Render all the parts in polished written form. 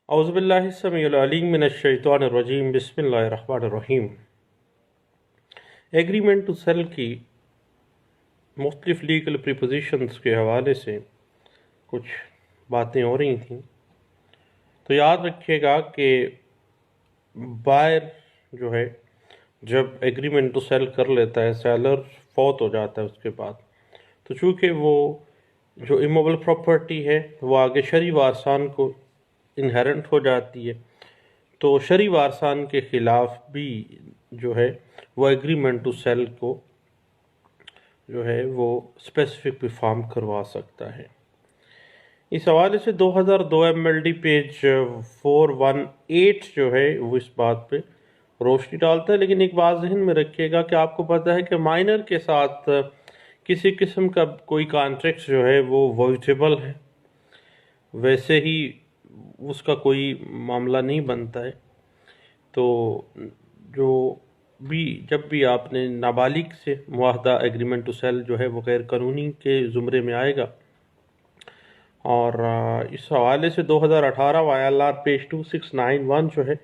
اعوذ باللہ السمیع العلیم من الشیطان الرجیم بسم اللہ الرحمن الرحیم۔ ایگریمنٹ ٹو سیل کی مختلف لیگل پریپوزیشنز کے حوالے سے کچھ باتیں ہو رہی تھیں، تو یاد رکھیے گا کہ بائر جو ہے جب ایگریمنٹ ٹو سیل کر لیتا ہے، سیلر فوت ہو جاتا ہے اس کے بعد، تو چونکہ وہ جو ایموبل پراپرٹی ہے وہ آگے شرعی وارثان کو انہیرنٹ ہو جاتی ہے، تو شرعی وارثان کے خلاف بھی جو ہے وہ ایگریمنٹ ٹو سیل کو جو ہے وہ اسپیسیفک پرفارم کروا سکتا ہے۔ اس حوالے سے 2002 MLD پیج 418 جو ہے وہ اس بات پہ روشنی ڈالتا ہے، لیکن ایک بات ذہن میں رکھیے گا کہ آپ کو پتہ ہے کہ مائنر کے ساتھ کسی قسم کا کوئی کانٹریکٹ جو ہے وہ وویٹیبل ہے، ویسے ہی اس کا کوئی معاملہ نہیں بنتا ہے۔ تو جب بھی آپ نے نابالغ سے معاہدہ ایگریمنٹ ٹو سیل جو ہے وہ غیر قانونی کے زمرے میں آئے گا، اور اس حوالے سے 2018 YLR پیج 2691 جو ہے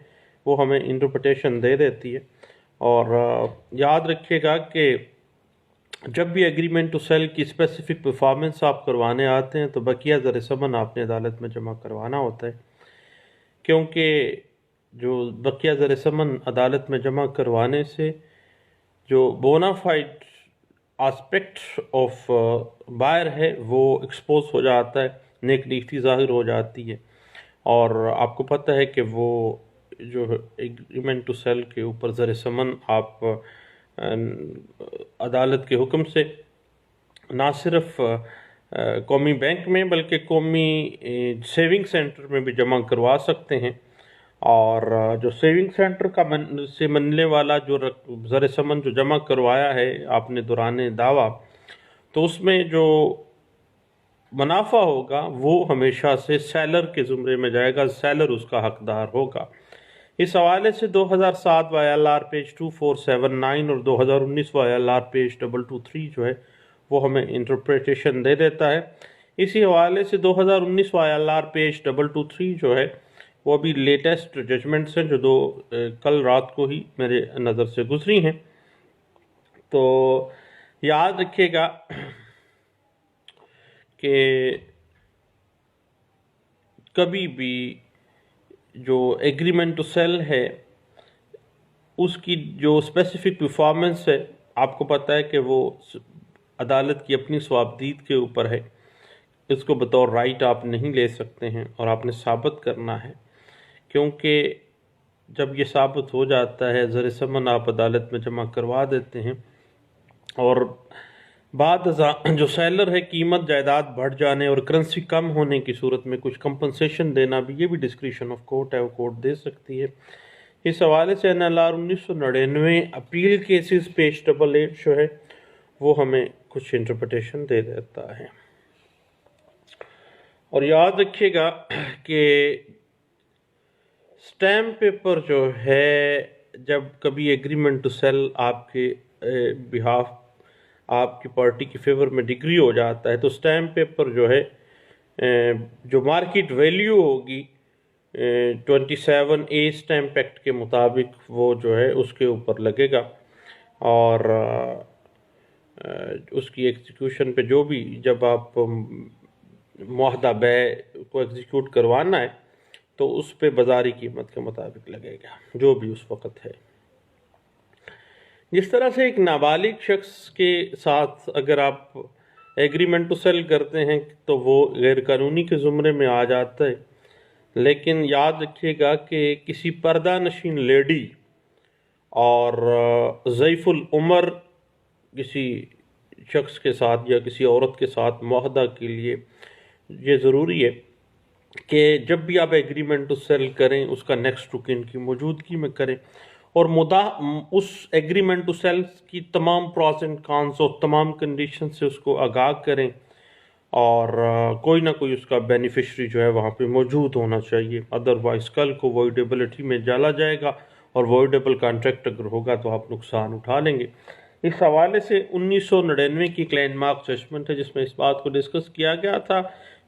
وہ ہمیں انٹرپریٹیشن دے دیتی ہے۔ اور یاد رکھیے گا کہ جب بھی ایگریمنٹ ٹو سیل کی اسپیسیفک پرفارمنس آپ کروانے آتے ہیں تو بقیہ زر ثمن آپ نے عدالت میں جمع کروانا ہوتا ہے، کیونکہ جو بقیہ زر ثمن عدالت میں جمع کروانے سے جو بونافائڈ آسپیکٹ آف بائر ہے وہ ایکسپوز ہو جاتا ہے، نیک نیتی ظاہر ہو جاتی ہے، اور آپ کو پتہ ہے کہ وہ جو ایگریمنٹ ٹو سیل کے اوپر زر ثمن آپ عدالت کے حکم سے نہ صرف قومی بینک میں بلکہ قومی سیونگ سینٹر میں بھی جمع کروا سکتے ہیں، اور جو سیونگ سینٹر سے ملنے والا جو زر ثمن جو جمع کروایا ہے آپ نے دوران دعویٰ، تو اس میں جو منافع ہوگا وہ ہمیشہ سے سیلر کے زمرے میں جائے گا، سیلر اس کا حقدار ہوگا۔ اس حوالے سے 2007 YLR پیج 2479 اور 2019 YLR پیج 223 جو ہے وہ ہمیں انٹرپریٹیشن دے دیتا ہے۔ اسی حوالے سے 2019 YLR پیج 223 جو ہے وہ ابھی لیٹسٹ ججمنٹس ہیں جو کل رات کو ہی میرے نظر سے گزری ہیں۔ تو یاد رکھیے گا کہ کبھی بھی جو ایگریمنٹ ٹو سیل ہے اس کی جو اسپیسیفک پرفارمنس ہے، آپ کو پتہ ہے کہ وہ عدالت کی اپنی ثوابدید کے اوپر ہے، اس کو بطور رائٹ آپ نہیں لے سکتے ہیں اور آپ نے ثابت کرنا ہے، کیونکہ جب یہ ثابت ہو جاتا ہے زر ثمن آپ عدالت میں جمع کروا دیتے ہیں، اور بعد جو سیلر ہے قیمت جائیداد بڑھ جانے اور کرنسی کم ہونے کی صورت میں کچھ کمپنسیشن دینا بھی، یہ بھی ڈسکریشن آف کورٹ ہے، وہ کورٹ دے سکتی ہے۔ اس حوالے سے NLR 1999 اپیل کیسز پیج 88 جو ہے وہ ہمیں کچھ انٹرپریٹیشن دے دیتا ہے۔ اور یاد رکھیے گا کہ سٹیمپ پیپر جو ہے جب کبھی ایگریمنٹ ٹو سیل آپ کے بہاف آپ کی پارٹی کی فیور میں ڈگری ہو جاتا ہے، تو سٹیمپ پیپر جو ہے جو مارکیٹ ویلیو ہوگی 27A سٹیمپ ایکٹ کے مطابق وہ جو ہے اس کے اوپر لگے گا، اور اس کی ایگزیکیوشن پہ جو بھی جب آپ معاہدہ بیع کو ایگزیکیوٹ کروانا ہے تو اس پہ بازاری قیمت کے مطابق لگے گا جو بھی اس وقت ہے۔ جس طرح سے ایک نابالغ شخص کے ساتھ اگر آپ ایگریمنٹ ٹو سیل کرتے ہیں تو وہ غیر قانونی کے زمرے میں آ جاتا ہے، لیکن یاد رکھیے گا کہ کسی پردہ نشین لیڈی اور ضعیف العمر کسی شخص کے ساتھ یا کسی عورت کے ساتھ معاہدہ کے لیے یہ ضروری ہے کہ جب بھی آپ ایگریمنٹ ٹو سیل کریں اس کا نیکسٹ ٹو کن کی موجودگی میں کریں، اور اس ایگریمنٹ ٹو سیل کی تمام پروز اینڈ کانس اور تمام کنڈیشن سے اس کو آگاہ کریں، اور کوئی نہ کوئی اس کا بینیفیشری جو ہے وہاں پہ موجود ہونا چاہیے، ادروائز کل کو وائڈیبلٹی میں ڈالا جائے گا، اور وائڈیبل کانٹریکٹ اگر ہوگا تو آپ نقصان اٹھا لیں گے۔ اس حوالے سے 1999 کی لینڈ مارک ججمنٹ ہے جس میں اس بات کو ڈسکس کیا گیا تھا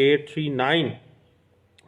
839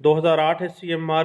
2008 SCMR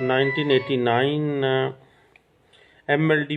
1989 MLD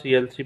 CLC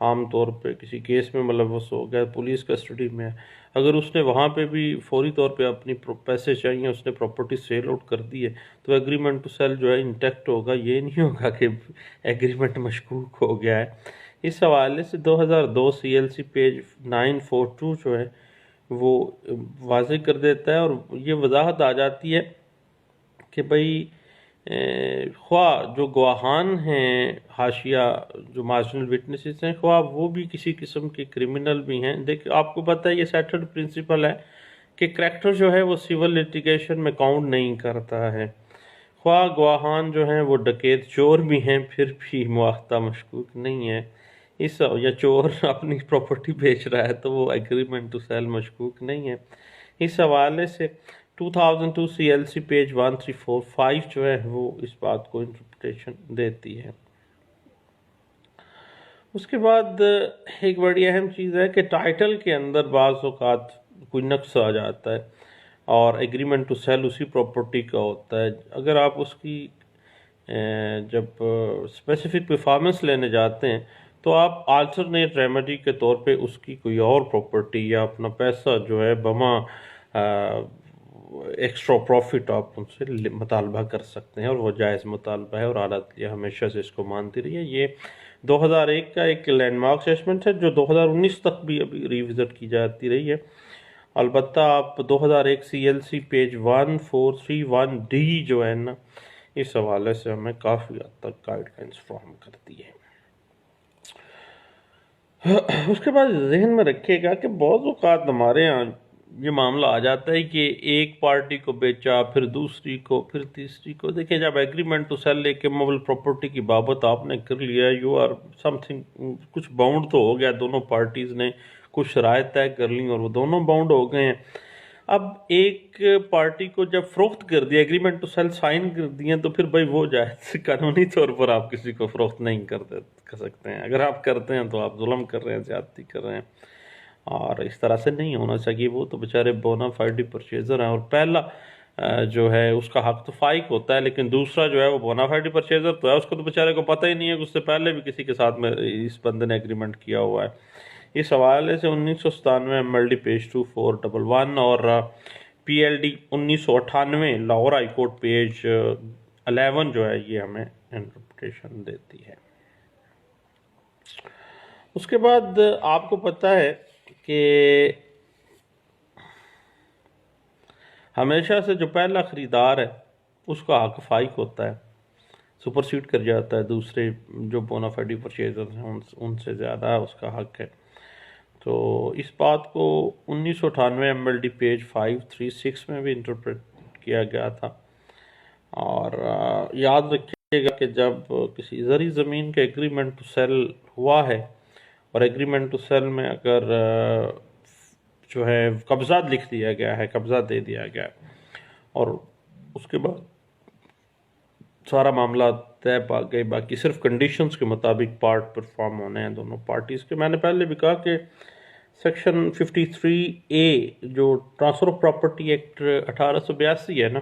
عام طور پہ کسی کیس میں ملوث ہو گیا، پولیس کسٹڈی میں ہے، اگر اس نے وہاں پہ بھی فوری طور پہ اپنی پیسے چاہیے، اس نے پراپرٹی سیل آؤٹ کر دی ہے، تو ایگریمنٹ ٹو سیل جو ہے انٹیکٹ ہوگا، یہ نہیں ہوگا کہ ایگریمنٹ مشکوک ہو گیا ہے۔ اس حوالے سے 2002 CLC پیج 942 جو ہے وہ واضح کر دیتا ہے، اور یہ وضاحت آ جاتی ہے کہ بھئی خواہ جو گواہان ہیں، حاشیہ جو مارجنل وٹنسز ہیں، خواہ وہ بھی کسی قسم کے کرمنل بھی ہیں۔ دیکھیں آپ کو پتہ ہے یہ سیٹلڈ پرنسپل ہے کہ کریکٹر جو ہے وہ سول لیٹیگیشن میں کاؤنٹ نہیں کرتا ہے، خواہ گواہان جو ہیں وہ ڈکیت چور بھی ہیں پھر بھی مواخذہ مشکوک نہیں ہے، یا چور اپنی پراپرٹی بیچ رہا ہے تو وہ ایگریمنٹ ٹو سیل مشکوک نہیں ہے۔ اس حوالے سے 2002 CLC پیج 1345 جو ہے وہ اس بات کو انٹرپریٹیشن دیتی ہے۔ اس کے بعد ایک بڑی اہم چیز ہے کہ ٹائٹل کے اندر بعض اوقات کوئی نقص آ جاتا ہے اور ایگریمنٹ ٹو سیل اسی پراپرٹی کا ہوتا ہے۔ اگر آپ اس کی جب اسپیسیفک پرفارمنس لینے جاتے ہیں تو آپ آلٹرنیٹ ریمیڈی کے طور پہ اس کی کوئی اور پراپرٹی یا اپنا پیسہ جو ہے بما ایکسٹرا پروفٹ آپ ان سے مطالبہ کر سکتے ہیں، اور وہ جائز مطالبہ ہے، اور عدالت یہ ہمیشہ سے اس کو مانتی رہی ہے۔ یہ 2001 کا ایک لینڈ مارک اسسمنٹ ہے جو 2019 تک بھی ابھی ریوزٹ کی جاتی رہی ہے۔ البتہ آپ 2001 CLC پیج 1431D جو ہے نا، اس حوالے سے ہمیں کافی حد تک گائیڈ لائنس فراہم کرتی ہے۔ اس کے بعد ذہن میں رکھیے گا کہ بعض اوقات ہمارے ہاں یہ معاملہ آ جاتا ہے کہ ایک پارٹی کو بیچا، پھر دوسری کو، پھر تیسری کو۔ دیکھیں جب ایگریمنٹ ٹو سیل ایک موبل پراپرٹی کی بابت آپ نے کر لیا، یو آر سم تھنگ، کچھ باؤنڈ تو ہو گیا، دونوں پارٹیز نے کچھ شرائط طے کر لیں اور وہ دونوں باؤنڈ ہو گئے ہیں۔ اب ایک پارٹی کو جب فروخت کر دیا، ایگریمنٹ ٹو سیل سائن کر دیے، تو پھر بھائی وہ جائز قانونی طور پر آپ کسی کو فروخت نہیں کر سکتے ہیں۔ اگر آپ کرتے ہیں تو آپ ظلم کر رہے ہیں، زیادتی کر رہے ہیں، اور اس طرح سے نہیں ہونا چاہیے۔ وہ تو بیچارے بونا فائڈی پرچیزر ہیں، اور پہلا جو ہے اس کا حق تو فائق ہوتا ہے، لیکن دوسرا جو ہے وہ بونا فائڈی پرچیزر تو ہے، اس کو تو بیچارے کو پتہ ہی نہیں ہے کہ اس سے پہلے بھی کسی کے ساتھ میں اس بندے نے ایگریمنٹ کیا ہوا ہے۔ اس حوالے سے 1997 MLD پیج 2411 اور PLD 1998 Lahore high court page 11 جو ہے یہ ہمیں انٹرپریٹیشن دیتی ہے۔ اس کے بعد آپ کو پتہ ہے کہ ہمیشہ سے جو پہلا خریدار ہے اس کا حق فائق ہوتا ہے، سپرسیڈ کر جاتا ہے، دوسرے جو بونا فائڈی پرچیزر ہیں ان سے زیادہ اس کا حق ہے۔ تو اس بات کو 1998 MLD پیج 536 میں بھی انٹرپریٹ کیا گیا تھا۔ اور یاد رکھیے گا کہ جب کسی زرعی زمین کے ایگریمنٹ ٹو سیل ہوا ہے، اور ایگریمنٹ ٹو سیل میں اگر جو ہے قبضہ لکھ دیا گیا ہے، قبضہ دے دیا گیا ہے، اور اس کے بعد سارا معاملہ طے پا گئے، باقی صرف کنڈیشنز کے مطابق پارٹ پرفارم ہونے ہیں دونوں پارٹیز کے۔ میں نے پہلے بھی کہا کہ سیکشن 53A جو ٹرانسفر آف پراپرٹی ایکٹ 1882 ہے نا،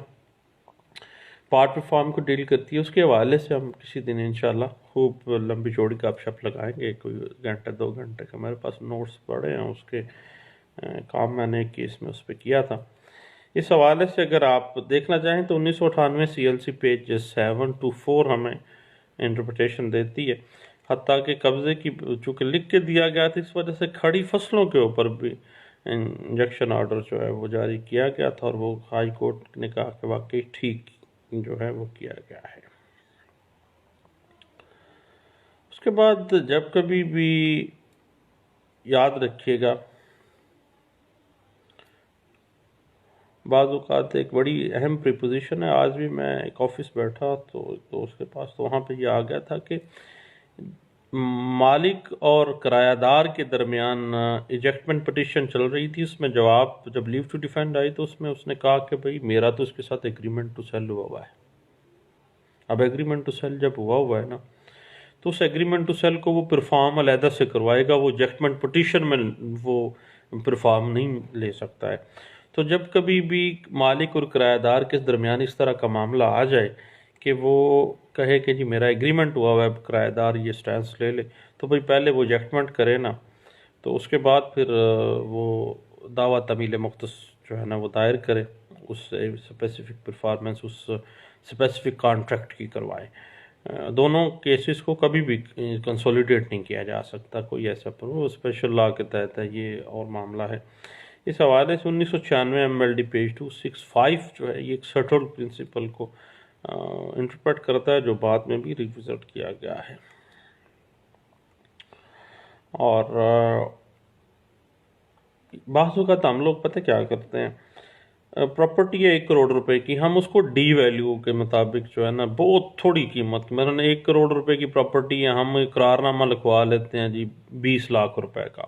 پارٹ پرفارم کو ڈیل کرتی ہے۔ اس کے حوالے سے ہم کسی دن انشاءاللہ خوب لمبی چوڑی گپ شپ لگائیں گے، کوئی گھنٹے 2 گھنٹے کا میرے پاس نوٹس پڑے ہیں، اس کے کام میں نے ایک کیس میں اس پہ کیا تھا۔ اس حوالے سے اگر آپ دیکھنا چاہیں تو 1998 CLC پیج 724 ہمیں انٹرپریٹیشن دیتی ہے، حتیٰ کہ قبضے کی چونکہ لکھ کے دیا گیا تھا، اس وجہ سے کھڑی فصلوں کے اوپر بھی انجیکشن آرڈر جو ہے وہ جاری کیا گیا تھا، اور وہ ہائی کورٹ نے کہا کہ واقعی ٹھیک جو ہے وہ کیا گیا ہے۔ اس کے بعد جب کبھی بھی یاد رکھیے گا، بعض اوقات ایک بڑی اہم پریپوزیشن ہے، آج بھی میں ایک آفس بیٹھا تو اس کے پاس تو وہاں پہ یہ آ گیا تھا کہ مالک اور کرایہ دار کے درمیان ایجیکٹمنٹ پٹیشن چل رہی تھی، اس میں جواب جب لیو ٹو ڈیفینڈ آئی تو اس میں اس نے کہا کہ بھئی میرا تو اس کے ساتھ ایگریمنٹ ٹو سیل ہوا ہے۔ اب ایگریمنٹ ٹو سیل جب ہوا ہے نا، تو اس ایگریمنٹ ٹو سیل کو وہ پرفارم علیحدہ سے کروائے گا، وہ ایجیکٹمنٹ پٹیشن میں وہ پرفارم نہیں لے سکتا ہے۔ تو جب کبھی بھی مالک اور کرایہ دار کے درمیان اس طرح کا معاملہ آ جائے کہ وہ کہے کہ جی میرا ایگریمنٹ ہوا ہوا ہے کرایہ دار یہ سٹینس لے لے، تو بھئی پہلے وہ ایجیکٹمنٹ کرے نا، تو اس کے بعد پھر وہ دعویٰ تمیل مختص جو ہے نا وہ دائر کرے، اس اسپیسیفک پرفارمنس اس اسپیسیفک کانٹریکٹ کی کروائے۔ دونوں کیسز کو کبھی بھی کنسولیڈیٹ نہیں کیا جا سکتا، کوئی ایسا پر وہ اسپیشل لا کے تحت ہے، یہ اور معاملہ ہے۔ اس حوالے سے 1996 MLD پیج 265 جو ہے یہ ایک سٹل پرنسپل کو انٹرپریٹ کرتا ہے، جو بعد میں بھی ریوزٹ کیا گیا ہے۔ اور بعض اوقات ہم لوگ پتہ کیا کرتے ہیں، پراپرٹی ہے 1 کروڑ روپے کی، ہم اس کو ڈی ویلیو کے مطابق جو ہے نا بہت تھوڑی قیمت، مثلا 1 کروڑ روپے کی پراپرٹی ہے، ہم اقرارنامہ لکھوا لیتے ہیں جی 20 لاکھ روپے کا۔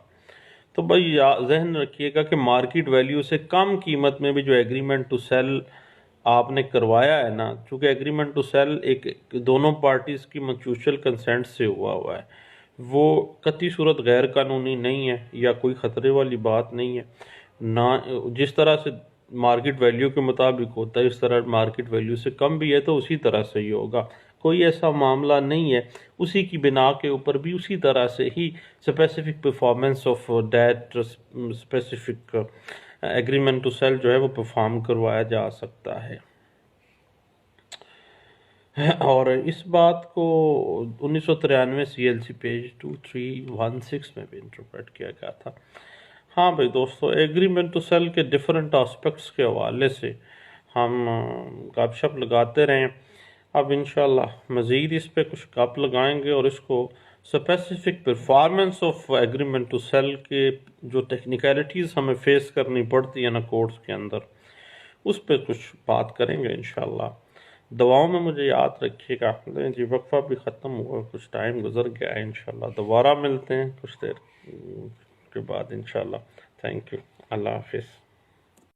تو بھائی ذہن رکھیے گا کہ مارکیٹ ویلیو سے کم قیمت میں بھی جو ایگریمنٹ ٹو سیل آپ نے کروایا ہے نا، چونکہ ایگریمنٹ ٹو سیل ایک دونوں پارٹیز کی میوچل کنسینٹ سے ہوا ہے، وہ قطعی صورت غیر قانونی نہیں ہے یا کوئی خطرے والی بات نہیں ہے، نہ جس طرح سے مارکیٹ ویلیو کے مطابق ہوتا ہے اس طرح مارکیٹ ویلیو سے کم بھی ہے تو اسی طرح سے ہی ہوگا، کوئی ایسا معاملہ نہیں ہے۔ اسی کی بنا کے اوپر بھی اسی طرح سے ہی specific performance of that specific agreement to sell جو ہے وہ پرفارم کروایا جا سکتا ہے۔ اور اس بات کو 1993 CLC پیج 2316 میں بھی انٹرپریٹ کیا گیا تھا۔ ہاں بھائی دوستو، ایگریمنٹ ٹو سیل کے ڈیفرنٹ آسپیکٹس کے حوالے سے ہم گپ شپ لگاتے رہیں، اب انشاءاللہ مزید اس پہ کچھ گپ لگائیں گے، اور اس کو specific performance of agreement to sell کے جو ٹیکنیکلٹیز ہمیں فیس کرنی پڑتی ہے نا کورٹس کے اندر، اس پہ کچھ بات کریں گے انشاءاللہ۔ دعاؤں میں مجھے یاد رکھیے گا، جی وقفہ بھی ختم ہوا، کچھ ٹائم گزر گیا ہے، انشاءاللہ دوبارہ ملتے ہیں کچھ دیر کے بعد انشاءاللہ۔ تھینک یو، اللہ حافظ۔